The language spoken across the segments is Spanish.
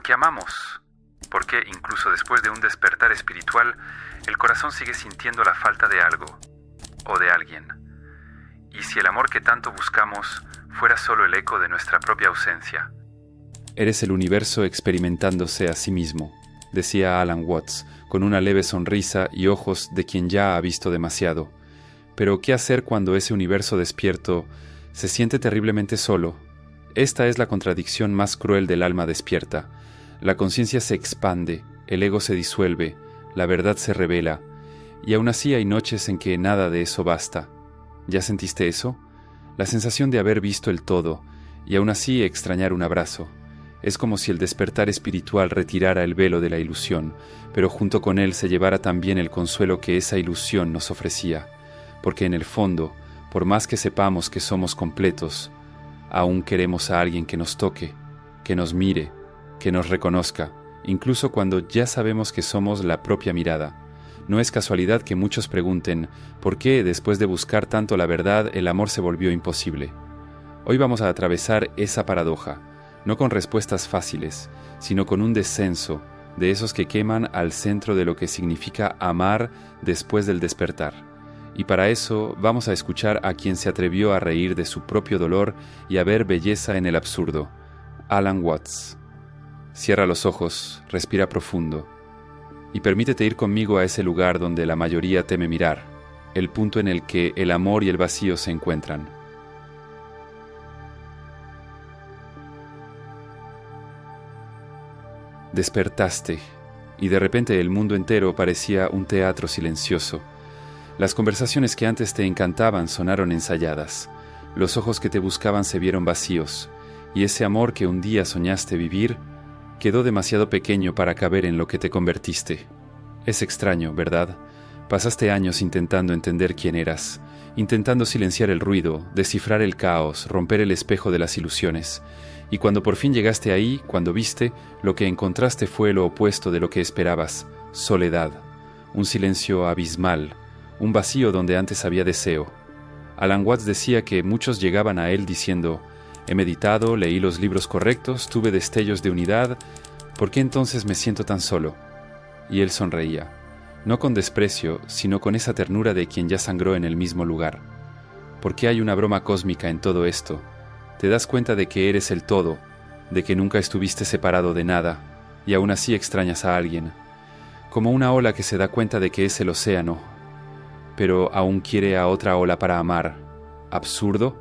qué amamos? ¿Por qué, incluso después de un despertar espiritual, el corazón sigue sintiendo la falta de algo o de alguien? ¿Y si el amor que tanto buscamos fuera solo el eco de nuestra propia ausencia? Eres el universo experimentándose a sí mismo, decía Alan Watts, con una leve sonrisa y ojos de quien ya ha visto demasiado. Pero ¿qué hacer cuando ese universo despierto se siente terriblemente solo? Esta es la contradicción más cruel del alma despierta. La conciencia se expande, el ego se disuelve, la verdad se revela, y aún así hay noches en que nada de eso basta. ¿Ya sentiste eso? La sensación de haber visto el todo, y aún así extrañar un abrazo. Es como si el despertar espiritual retirara el velo de la ilusión, pero junto con él se llevara también el consuelo que esa ilusión nos ofrecía. Porque en el fondo, por más que sepamos que somos completos, aún queremos a alguien que nos toque, que nos mire, que nos reconozca, incluso cuando ya sabemos que somos la propia mirada. No es casualidad que muchos pregunten, ¿por qué después de buscar tanto la verdad el amor se volvió imposible? Hoy vamos a atravesar esa paradoja, no con respuestas fáciles, sino con un descenso de esos que queman al centro de lo que significa amar después del despertar. Y para eso vamos a escuchar a quien se atrevió a reír de su propio dolor y a ver belleza en el absurdo, Alan Watts. Cierra los ojos, respira profundo y permítete ir conmigo a ese lugar donde la mayoría teme mirar, el punto en el que el amor y el vacío se encuentran. Despertaste, y de repente el mundo entero parecía un teatro silencioso. Las conversaciones que antes te encantaban sonaron ensayadas, los ojos que te buscaban se vieron vacíos, y ese amor que un día soñaste vivir quedó demasiado pequeño para caber en lo que te convertiste. Es extraño, ¿verdad? Pasaste años intentando entender quién eras, intentando silenciar el ruido, descifrar el caos, romper el espejo de las ilusiones. Y cuando por fin llegaste ahí, cuando viste, lo que encontraste fue lo opuesto de lo que esperabas: soledad, un silencio abismal, un vacío donde antes había deseo. Alan Watts decía que muchos llegaban a él diciendo: he meditado, leí los libros correctos, tuve destellos de unidad, ¿por qué entonces me siento tan solo? Y él sonreía, no con desprecio, sino con esa ternura de quien ya sangró en el mismo lugar. ¿Por qué hay una broma cósmica en todo esto? Te das cuenta de que eres el todo, de que nunca estuviste separado de nada, y aún así extrañas a alguien. Como una ola que se da cuenta de que es el océano, pero aún quiere a otra ola para amar. ¿Absurdo?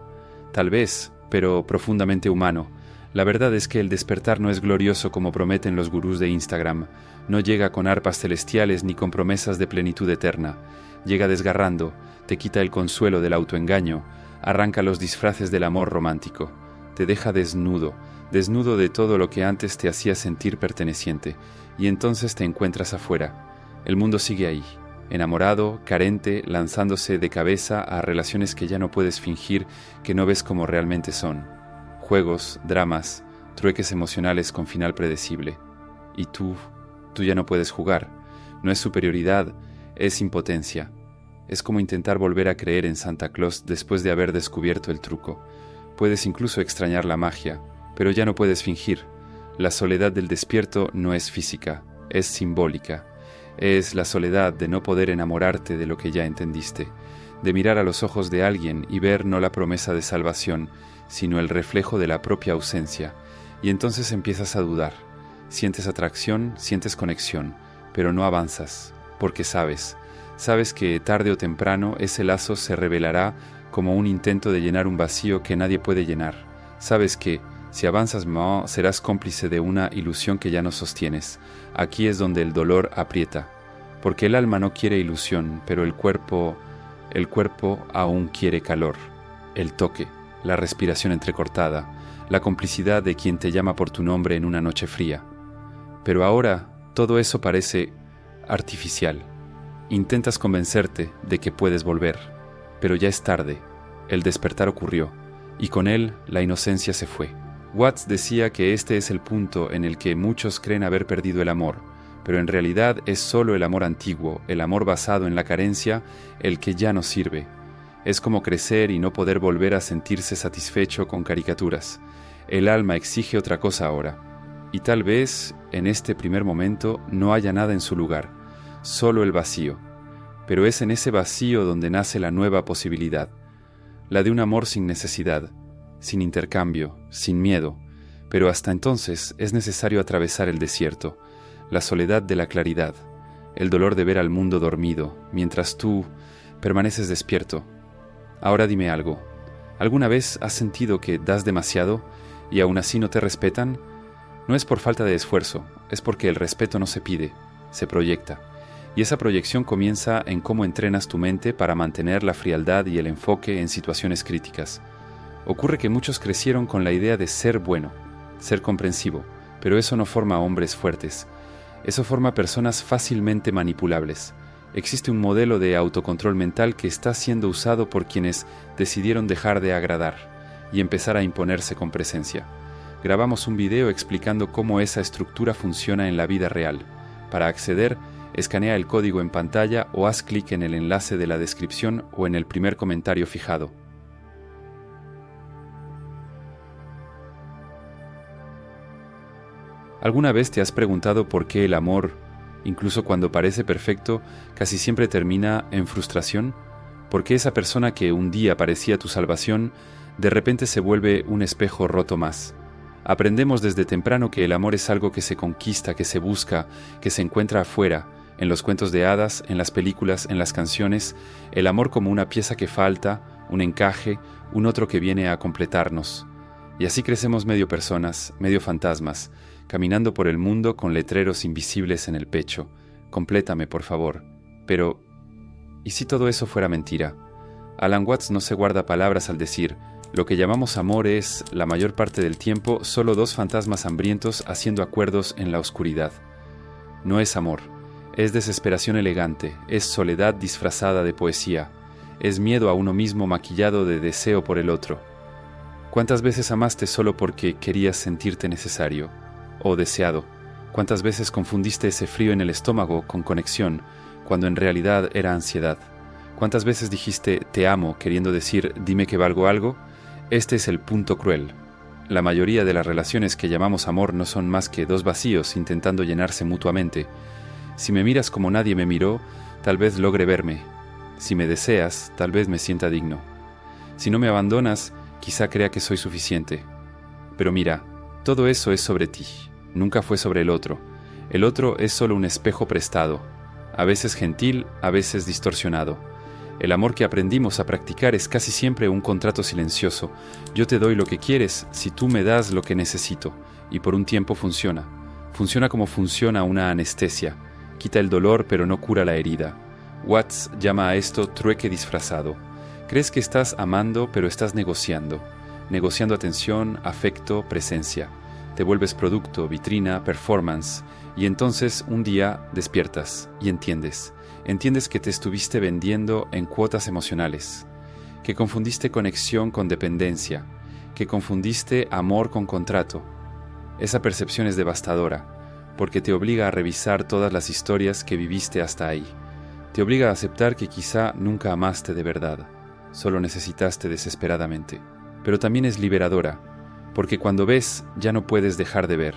Tal vez, pero profundamente humano. La verdad es que el despertar no es glorioso como prometen los gurús de Instagram. No llega con arpas celestiales ni con promesas de plenitud eterna. Llega desgarrando, te quita el consuelo del autoengaño, arranca los disfraces del amor romántico, te deja desnudo de todo lo que antes te hacía sentir perteneciente, y entonces te encuentras afuera. El mundo sigue ahí, enamorado, carente, lanzándose de cabeza a relaciones que ya no puedes fingir, que no ves como realmente son. Juegos, dramas, trueques emocionales con final predecible. Y tú ya no puedes jugar. No es superioridad, es impotencia. Es como intentar volver a creer en Santa Claus después de haber descubierto el truco. Puedes incluso extrañar la magia, pero ya no puedes fingir. La soledad del despierto no es física, es simbólica. Es la soledad de no poder enamorarte de lo que ya entendiste, de mirar a los ojos de alguien y ver no la promesa de salvación, sino el reflejo de la propia ausencia. Y entonces empiezas a dudar. Sientes atracción, sientes conexión, pero no avanzas, porque sabes que tarde o temprano ese lazo se revelará como un intento de llenar un vacío que nadie puede llenar. Sabes que, si avanzas más, serás cómplice de una ilusión que ya no sostienes. Aquí es donde el dolor aprieta, porque el alma no quiere ilusión, pero el cuerpo aún quiere calor, el toque, la respiración entrecortada, la complicidad de quien te llama por tu nombre en una noche fría. Pero ahora todo eso parece artificial. Intentas convencerte de que puedes volver, pero ya es tarde. El despertar ocurrió, y con él la inocencia se fue. Watts decía que este es el punto en el que muchos creen haber perdido el amor, pero en realidad es solo el amor antiguo, el amor basado en la carencia, el que ya no sirve. Es como crecer y no poder volver a sentirse satisfecho con caricaturas. El alma exige otra cosa ahora, Y tal vez, en este primer momento, no haya nada en su lugar, solo el vacío. Pero es en ese vacío donde nace la nueva posibilidad, la de un amor sin necesidad, sin intercambio, sin miedo. Pero hasta entonces es necesario atravesar el desierto, la soledad de la claridad, el dolor de ver al mundo dormido, mientras tú permaneces despierto. Ahora dime algo. ¿Alguna vez has sentido que das demasiado y aún así no te respetan? No es por falta de esfuerzo, es porque el respeto no se pide, se proyecta. Y esa proyección comienza en cómo entrenas tu mente para mantener la frialdad y el enfoque en situaciones críticas. Ocurre que muchos crecieron con la idea de ser bueno, ser comprensivo, pero eso no forma hombres fuertes. Eso forma personas fácilmente manipulables. Existe un modelo de autocontrol mental que está siendo usado por quienes decidieron dejar de agradar y empezar a imponerse con presencia. Grabamos un video explicando cómo esa estructura funciona en la vida real. Para acceder, escanea el código en pantalla o haz clic en el enlace de la descripción o en el primer comentario fijado. ¿Alguna vez te has preguntado por qué el amor, incluso cuando parece perfecto, casi siempre termina en frustración? ¿Por qué esa persona que un día parecía tu salvación, de repente se vuelve un espejo roto más? Aprendemos desde temprano que el amor es algo que se conquista, que se busca, que se encuentra afuera, en los cuentos de hadas, en las películas, en las canciones, el amor como una pieza que falta, un encaje, un otro que viene a completarnos. Y así crecemos medio personas, medio fantasmas, caminando por el mundo con letreros invisibles en el pecho. Complétame, por favor. Pero, ¿y si todo eso fuera mentira? Alan Watts no se guarda palabras al decir: lo que llamamos amor es, la mayor parte del tiempo, solo dos fantasmas hambrientos haciendo acuerdos en la oscuridad. No es amor, es desesperación elegante, es soledad disfrazada de poesía, es miedo a uno mismo maquillado de deseo por el otro. ¿Cuántas veces amaste solo porque querías sentirte necesario o deseado? ¿Cuántas veces confundiste ese frío en el estómago con conexión, cuando en realidad era ansiedad? ¿Cuántas veces dijiste te amo queriendo decir dime que valgo algo? Este es el punto cruel. La mayoría de las relaciones que llamamos amor no son más que dos vacíos intentando llenarse mutuamente. Si me miras como nadie me miró, tal vez logre verme. Si me deseas, tal vez me sienta digno. Si no me abandonas, quizá crea que soy suficiente. Pero mira, todo eso es sobre ti, nunca fue sobre el otro. El otro es solo un espejo prestado, a veces gentil, a veces distorsionado. El amor que aprendimos a practicar es casi siempre un contrato silencioso. Yo te doy lo que quieres si tú me das lo que necesito, y por un tiempo funciona. Funciona como funciona una anestesia. Quita el dolor pero no cura la herida. Watts llama a esto trueque disfrazado. Crees que estás amando pero estás negociando. Negociando atención, afecto, presencia. Te vuelves producto, vitrina, performance. Y entonces un día despiertas y entiendes. Entiendes que te estuviste vendiendo en cuotas emocionales, que confundiste conexión con dependencia, que confundiste amor con contrato. Esa percepción es devastadora, porque te obliga a revisar todas las historias que viviste hasta ahí. Te obliga a aceptar que quizá nunca amaste de verdad, solo necesitaste desesperadamente. Pero también es liberadora, porque cuando ves ya no puedes dejar de ver.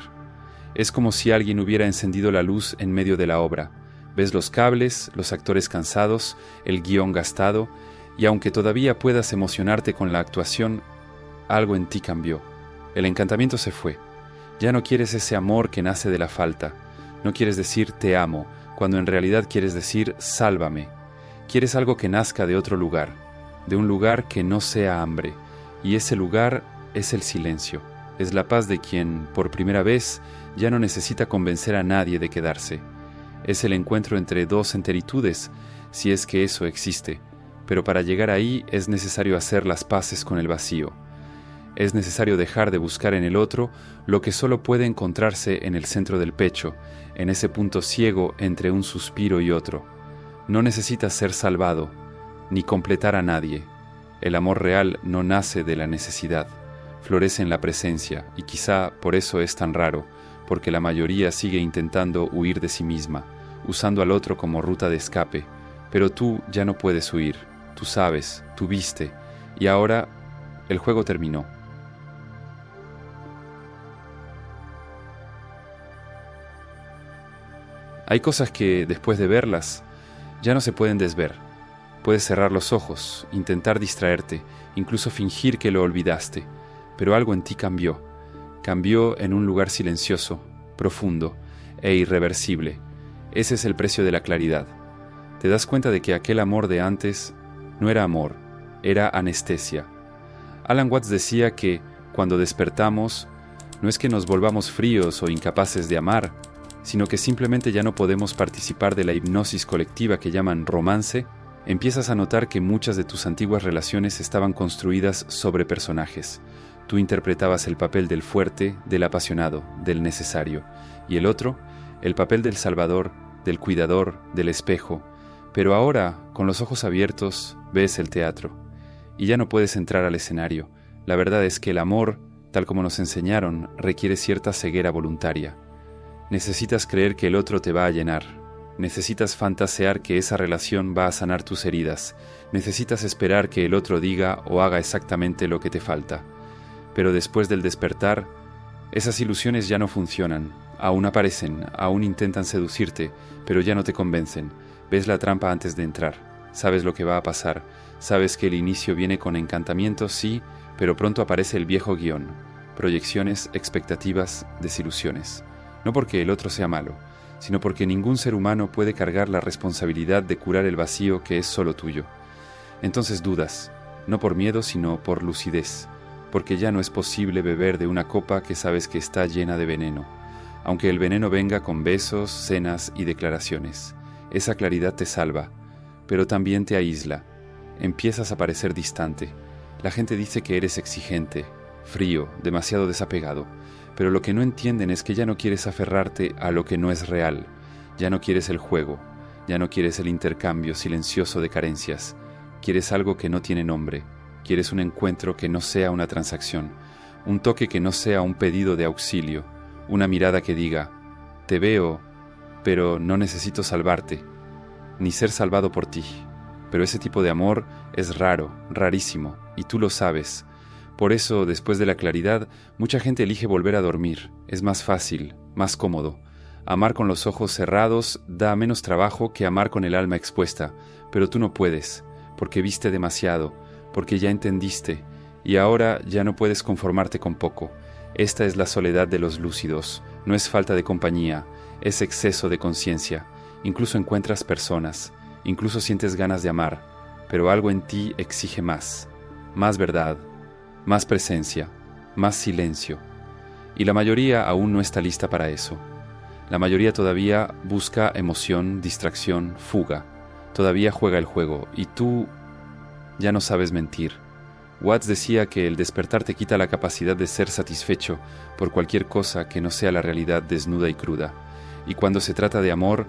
Es como si alguien hubiera encendido la luz en medio de la obra. Ves los cables, los actores cansados, el guión gastado, y aunque todavía puedas emocionarte con la actuación, algo en ti cambió. El encantamiento se fue. Ya no quieres ese amor que nace de la falta. No quieres decir te amo, cuando en realidad quieres decir sálvame. Quieres algo que nazca de otro lugar, de un lugar que no sea hambre, y ese lugar es el silencio. Es la paz de quien, por primera vez, ya no necesita convencer a nadie de quedarse. Es el encuentro entre dos enteritudes, si es que eso existe, pero para llegar ahí es necesario hacer las paces con el vacío. Es necesario dejar de buscar en el otro lo que solo puede encontrarse en el centro del pecho, en ese punto ciego entre un suspiro y otro. No necesitas ser salvado, ni completar a nadie. El amor real no nace de la necesidad, florece en la presencia, y quizá por eso es tan raro, porque la mayoría sigue intentando huir de sí misma, usando al otro como ruta de escape. Pero tú ya no puedes huir, tú sabes, tú viste, y ahora el juego terminó. Hay cosas que, después de verlas, ya no se pueden desver. Puedes cerrar los ojos, intentar distraerte, incluso fingir que lo olvidaste, pero algo en ti cambió. Cambió en un lugar silencioso, profundo e irreversible. Ese es el precio de la claridad. Te das cuenta de que aquel amor de antes no era amor, era anestesia. Alan Watts decía que, cuando despertamos, no es que nos volvamos fríos o incapaces de amar, sino que simplemente ya no podemos participar de la hipnosis colectiva que llaman romance. Empiezas a notar que muchas de tus antiguas relaciones estaban construidas sobre personajes. Tú interpretabas el papel del fuerte, del apasionado, del necesario, y el otro, el papel del salvador, del cuidador, del espejo. Pero ahora, con los ojos abiertos, ves el teatro, y ya no puedes entrar al escenario. La verdad es que el amor, tal como nos enseñaron, requiere cierta ceguera voluntaria. Necesitas creer que el otro te va a llenar. Necesitas fantasear que esa relación va a sanar tus heridas. Necesitas esperar que el otro diga o haga exactamente lo que te falta. Pero después del despertar, esas ilusiones ya no funcionan. Aún aparecen, aún intentan seducirte, pero ya no te convencen. Ves la trampa antes de entrar. Sabes lo que va a pasar. Sabes que el inicio viene con encantamientos, sí, pero pronto aparece el viejo guión. Proyecciones, expectativas, desilusiones. No porque el otro sea malo, sino porque ningún ser humano puede cargar la responsabilidad de curar el vacío que es solo tuyo. Entonces dudas, no por miedo, sino por lucidez, porque ya no es posible beber de una copa que sabes que está llena de veneno, aunque el veneno venga con besos, cenas y declaraciones. Esa claridad te salva, pero también te aísla. Empiezas a parecer distante. La gente dice que eres exigente, frío, demasiado desapegado, pero lo que no entienden es que ya no quieres aferrarte a lo que no es real, ya no quieres el juego, ya no quieres el intercambio silencioso de carencias, quieres algo que no tiene nombre, quieres un encuentro que no sea una transacción, un toque que no sea un pedido de auxilio, una mirada que diga, te veo, pero no necesito salvarte, ni ser salvado por ti. Pero ese tipo de amor es raro, rarísimo, y tú lo sabes. Por eso, después de la claridad, mucha gente elige volver a dormir. Es más fácil, más cómodo. Amar con los ojos cerrados da menos trabajo que amar con el alma expuesta, pero tú no puedes, porque viste demasiado, porque ya entendiste, y ahora ya no puedes conformarte con poco. Esta es la soledad de los lúcidos, no es falta de compañía, es exceso de conciencia. Incluso encuentras personas, incluso sientes ganas de amar, pero algo en ti exige más verdad, más presencia, más silencio. Y la mayoría aún no está lista para eso. La mayoría todavía busca emoción, distracción, fuga. Todavía juega el juego, y tú ya no sabes mentir. Watts decía que el despertar te quita la capacidad de ser satisfecho por cualquier cosa que no sea la realidad desnuda y cruda. Y cuando se trata de amor,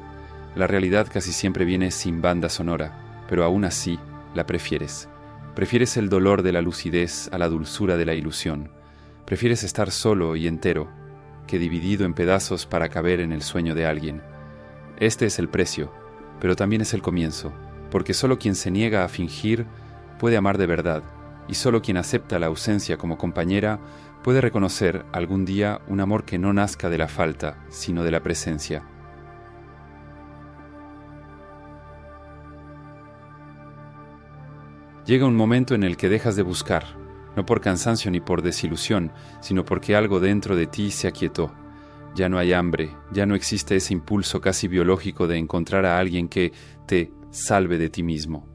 la realidad casi siempre viene sin banda sonora, pero aún así la prefieres. Prefieres el dolor de la lucidez a la dulzura de la ilusión. Prefieres estar solo y entero que dividido en pedazos para caber en el sueño de alguien. Este es el precio, pero también es el comienzo, porque solo quien se niega a fingir puede amar de verdad, y solo quien acepta la ausencia como compañera puede reconocer algún día un amor que no nazca de la falta, sino de la presencia. Llega un momento en el que dejas de buscar, no por cansancio ni por desilusión, sino porque algo dentro de ti se aquietó. Ya no hay hambre, ya no existe ese impulso casi biológico de encontrar a alguien que te salve de ti mismo.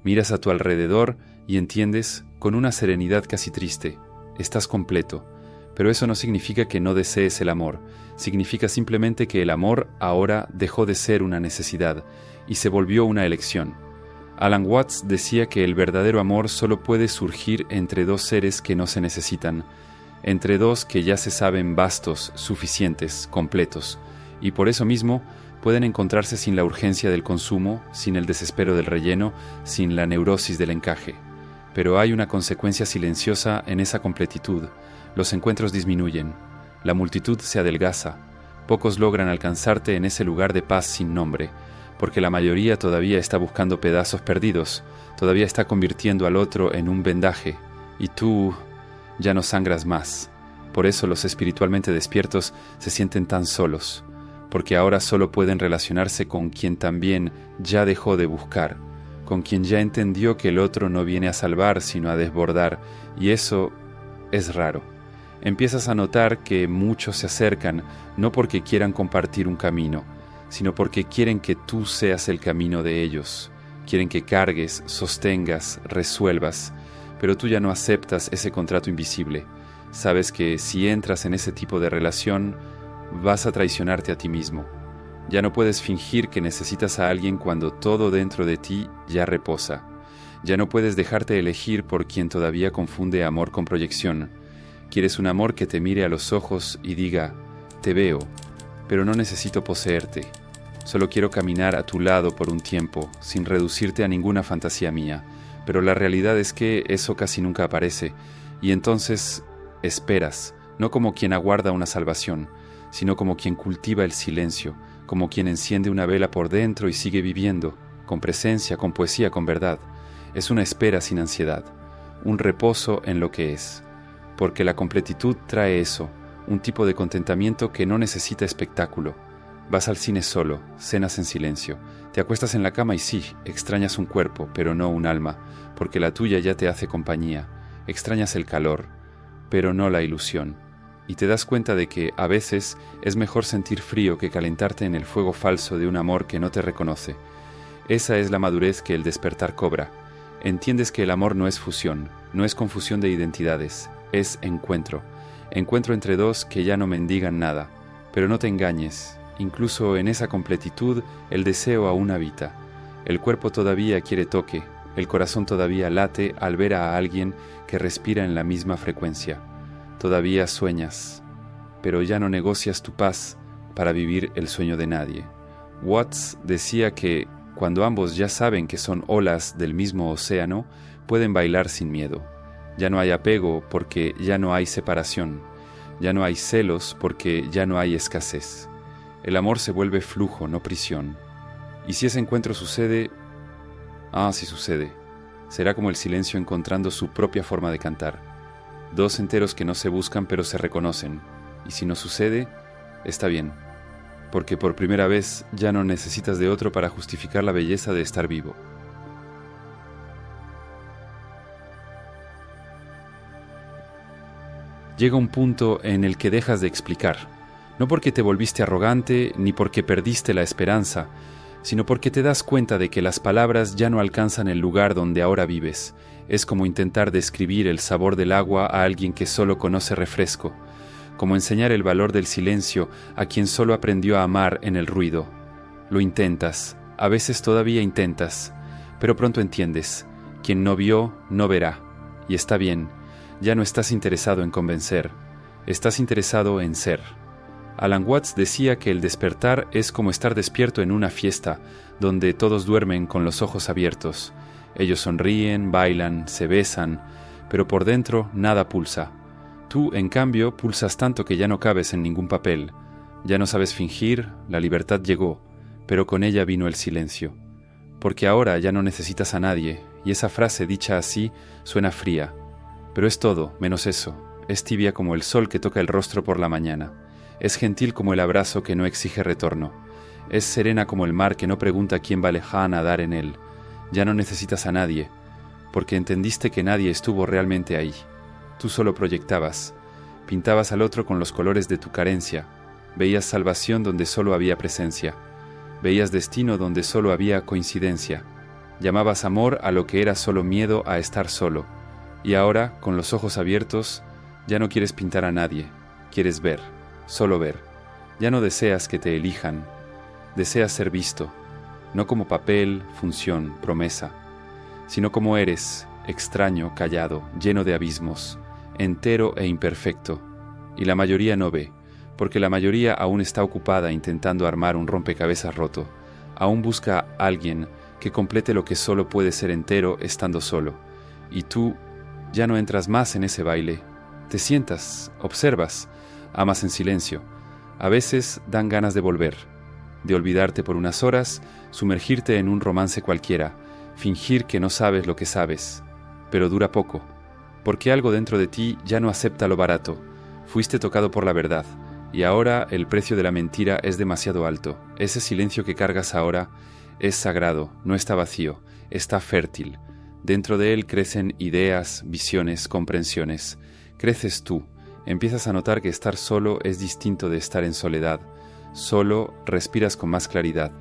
Miras a tu alrededor y entiendes, con una serenidad casi triste, estás completo, pero eso no significa que no desees el amor, significa simplemente que el amor ahora dejó de ser una necesidad y se volvió una elección. Alan Watts decía que el verdadero amor solo puede surgir entre dos seres que no se necesitan, entre dos que ya se saben vastos, suficientes, completos, y por eso mismo pueden encontrarse sin la urgencia del consumo, sin el desespero del relleno, sin la neurosis del encaje. Pero hay una consecuencia silenciosa en esa completitud. Los encuentros disminuyen, la multitud se adelgaza, pocos logran alcanzarte en ese lugar de paz sin nombre, porque la mayoría todavía está buscando pedazos perdidos, todavía está convirtiendo al otro en un vendaje, y tú ya no sangras más. Por eso los espiritualmente despiertos se sienten tan solos, porque ahora solo pueden relacionarse con quien también ya dejó de buscar, con quien ya entendió que el otro no viene a salvar sino a desbordar, y eso es raro. Empiezas a notar que muchos se acercan no porque quieran compartir un camino, sino porque quieren que tú seas el camino de ellos. Quieren que cargues, sostengas, resuelvas, pero tú ya no aceptas ese contrato invisible. Sabes que si entras en ese tipo de relación, vas a traicionarte a ti mismo. Ya no puedes fingir que necesitas a alguien cuando todo dentro de ti ya reposa. Ya no puedes dejarte elegir por quien todavía confunde amor con proyección. Quieres un amor que te mire a los ojos y diga, te veo, pero no necesito poseerte. Solo quiero caminar a tu lado por un tiempo, sin reducirte a ninguna fantasía mía. Pero la realidad es que eso casi nunca aparece, y entonces esperas, no como quien aguarda una salvación, sino como quien cultiva el silencio, como quien enciende una vela por dentro y sigue viviendo, con presencia, con poesía, con verdad. Es una espera sin ansiedad, un reposo en lo que es, porque la completitud trae eso, un tipo de contentamiento que no necesita espectáculo. Vas al cine solo, cenas en silencio, te acuestas en la cama y sí, extrañas un cuerpo, pero no un alma, porque la tuya ya te hace compañía, extrañas el calor, pero no la ilusión, y te das cuenta de que, a veces, es mejor sentir frío que calentarte en el fuego falso de un amor que no te reconoce. Esa es la madurez que el despertar cobra. Entiendes que el amor no es fusión, no es confusión de identidades, es encuentro entre dos que ya no mendigan nada, pero no te engañes. Incluso en esa completitud el deseo aún habita. El cuerpo todavía quiere toque, el corazón todavía late al ver a alguien que respira en la misma frecuencia. Todavía sueñas, pero ya no negocias tu paz para vivir el sueño de nadie. Watts decía que cuando ambos ya saben que son olas del mismo océano, pueden bailar sin miedo. Ya no hay apego porque ya no hay separación. Ya no hay celos porque ya no hay escasez. El amor se vuelve flujo, no prisión. Y si ese encuentro sucede, si sucede, será como el silencio encontrando su propia forma de cantar. Dos enteros que no se buscan pero se reconocen. Y si no sucede, está bien, porque por primera vez ya no necesitas de otro para justificar la belleza de estar vivo. Llega un punto en el que dejas de explicar. No porque te volviste arrogante ni porque perdiste la esperanza, sino porque te das cuenta de que las palabras ya no alcanzan el lugar donde ahora vives. Es como intentar describir el sabor del agua a alguien que solo conoce refresco, como enseñar el valor del silencio a quien solo aprendió a amar en el ruido. Lo intentas, a veces todavía intentas, pero pronto entiendes. Quien no vio, no verá. Y está bien, ya no estás interesado en convencer, estás interesado en ser. Alan Watts decía que el despertar es como estar despierto en una fiesta, donde todos duermen con los ojos abiertos. Ellos sonríen, bailan, se besan, pero por dentro nada pulsa. Tú, en cambio, pulsas tanto que ya no cabes en ningún papel. Ya no sabes fingir, la libertad llegó, pero con ella vino el silencio. Porque ahora ya no necesitas a nadie, y esa frase dicha así suena fría. Pero es todo, menos eso. Es tibia como el sol que toca el rostro por la mañana. Es gentil como el abrazo que no exige retorno. Es serena como el mar que no pregunta quién va a nadar en él. Ya no necesitas a nadie, porque entendiste que nadie estuvo realmente ahí. Tú solo proyectabas. Pintabas al otro con los colores de tu carencia. Veías salvación donde solo había presencia. Veías destino donde solo había coincidencia. Llamabas amor a lo que era solo miedo a estar solo. Y ahora, con los ojos abiertos, ya no quieres pintar a nadie. Quieres ver. Solo ver. Ya no deseas que te elijan. Deseas ser visto, no como papel, función, promesa, sino como eres, extraño, callado, lleno de abismos, entero e imperfecto. Y la mayoría no ve, porque la mayoría aún está ocupada intentando armar un rompecabezas roto. Aún busca a alguien que complete lo que solo puede ser entero estando solo. Y tú ya no entras más en ese baile. Te sientas, observas, amas en silencio. A veces dan ganas de volver, de olvidarte por unas horas, sumergirte en un romance cualquiera, fingir que no sabes lo que sabes. Pero dura poco, porque algo dentro de ti ya no acepta lo barato. Fuiste tocado por la verdad, Y ahora el precio de la mentira es demasiado alto. Ese silencio que cargas ahora es sagrado, no está vacío, está fértil. Dentro de él crecen ideas, visiones, comprensiones. Creces tú, empiezas a notar que estar solo es distinto de estar en soledad. Solo respiras con más claridad.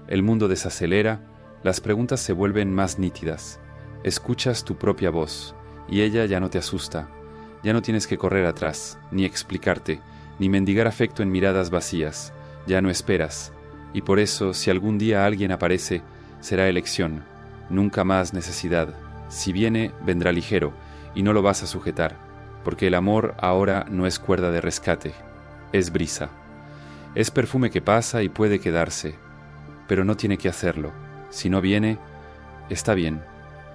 El mundo desacelera, las preguntas se vuelven más nítidas. Escuchas tu propia voz, y ella ya no te asusta. Ya no tienes que correr atrás, ni explicarte, ni mendigar afecto en miradas vacías. Ya no esperas. Y por eso, si algún día alguien aparece, será elección, nunca más necesidad. Si viene, vendrá ligero, y no lo vas a sujetar, porque el amor ahora no es cuerda de rescate, es brisa. Es perfume que pasa y puede quedarse, pero no tiene que hacerlo. Si no viene, está bien,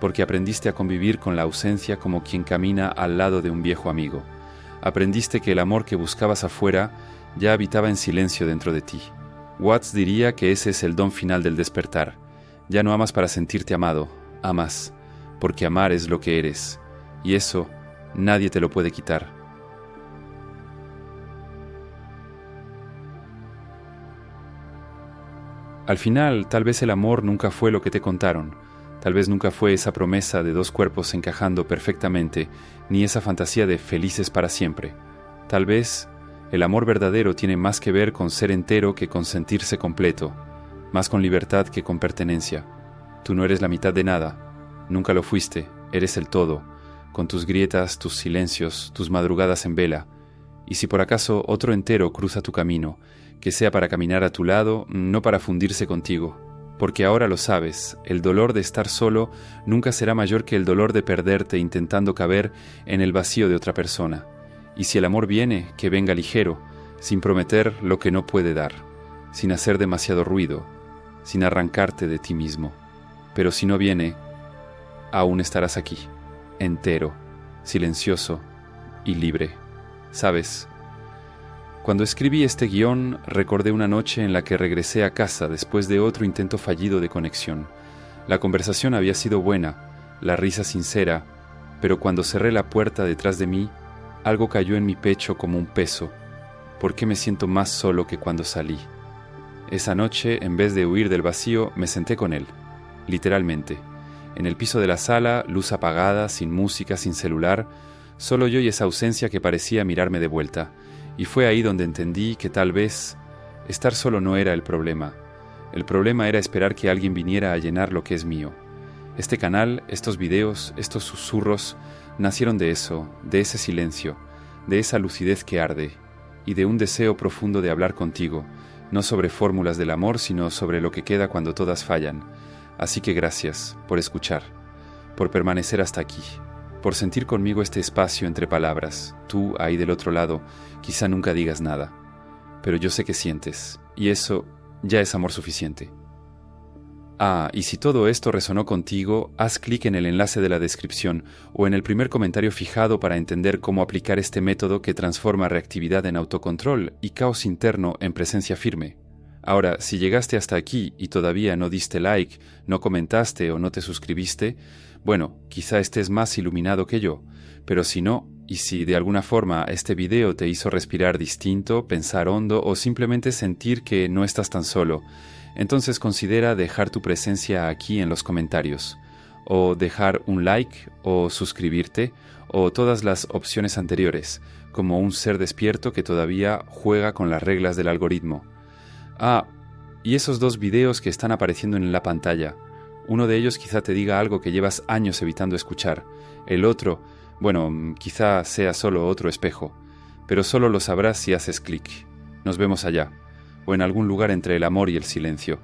porque aprendiste a convivir con la ausencia como quien camina al lado de un viejo amigo. Aprendiste que el amor que buscabas afuera ya habitaba en silencio dentro de ti. Watts diría que ese es el don final del despertar. Ya no amas para sentirte amado, amas, porque amar es lo que eres, y eso nadie te lo puede quitar. Al final, tal vez el amor nunca fue lo que te contaron, tal vez nunca fue esa promesa de dos cuerpos encajando perfectamente, ni esa fantasía de felices para siempre. Tal vez el amor verdadero tiene más que ver con ser entero que con sentirse completo, más con libertad que con pertenencia. Tú no eres la mitad de nada, nunca lo fuiste, eres el todo, con tus grietas, tus silencios, tus madrugadas en vela. Y si por acaso otro entero cruza tu camino, que sea para caminar a tu lado, no para fundirse contigo, porque ahora lo sabes, el dolor de estar solo nunca será mayor que el dolor de perderte intentando caber en el vacío de otra persona. Y si el amor viene, que venga ligero, sin prometer lo que no puede dar, sin hacer demasiado ruido, sin arrancarte de ti mismo. Pero si no viene, aún estarás aquí, entero, silencioso y libre. ¿Sabes? Cuando escribí este guión, recordé una noche en la que regresé a casa después de otro intento fallido de conexión. La conversación había sido buena, la risa sincera, pero cuando cerré la puerta detrás de mí, algo cayó en mi pecho como un peso. ¿Por qué me siento más solo que cuando salí? Esa noche, en vez de huir del vacío, me senté con él, literalmente. En el piso de la sala, luz apagada, sin música, sin celular, solo yo y esa ausencia que parecía mirarme de vuelta. Y fue ahí donde entendí que tal vez estar solo no era el problema. El problema era esperar que alguien viniera a llenar lo que es mío. Este canal, estos videos, estos susurros, nacieron de eso, de ese silencio, de esa lucidez que arde, y de un deseo profundo de hablar contigo, no sobre fórmulas del amor, sino sobre lo que queda cuando todas fallan. Así que gracias por escuchar, por permanecer hasta aquí, por sentir conmigo este espacio entre palabras. Tú, ahí del otro lado, quizá nunca digas nada, pero yo sé que sientes, y eso ya es amor suficiente. Ah, y si todo esto resonó contigo, haz clic en el enlace de la descripción o en el primer comentario fijado para entender cómo aplicar este método que transforma reactividad en autocontrol y caos interno en presencia firme. Ahora, si llegaste hasta aquí y todavía no diste like, no comentaste o no te suscribiste, bueno, quizá estés más iluminado que yo, pero si no, y si de alguna forma este video te hizo respirar distinto, pensar hondo o simplemente sentir que no estás tan solo, entonces considera dejar tu presencia aquí en los comentarios, o dejar un like, o suscribirte, o todas las opciones anteriores, como un ser despierto que todavía juega con las reglas del algoritmo. Ah, y esos dos videos que están apareciendo en la pantalla. Uno de ellos quizá te diga algo que llevas años evitando escuchar. El otro, bueno, quizá sea solo otro espejo, pero solo lo sabrás si haces clic. Nos vemos allá, o en algún lugar entre el amor y el silencio.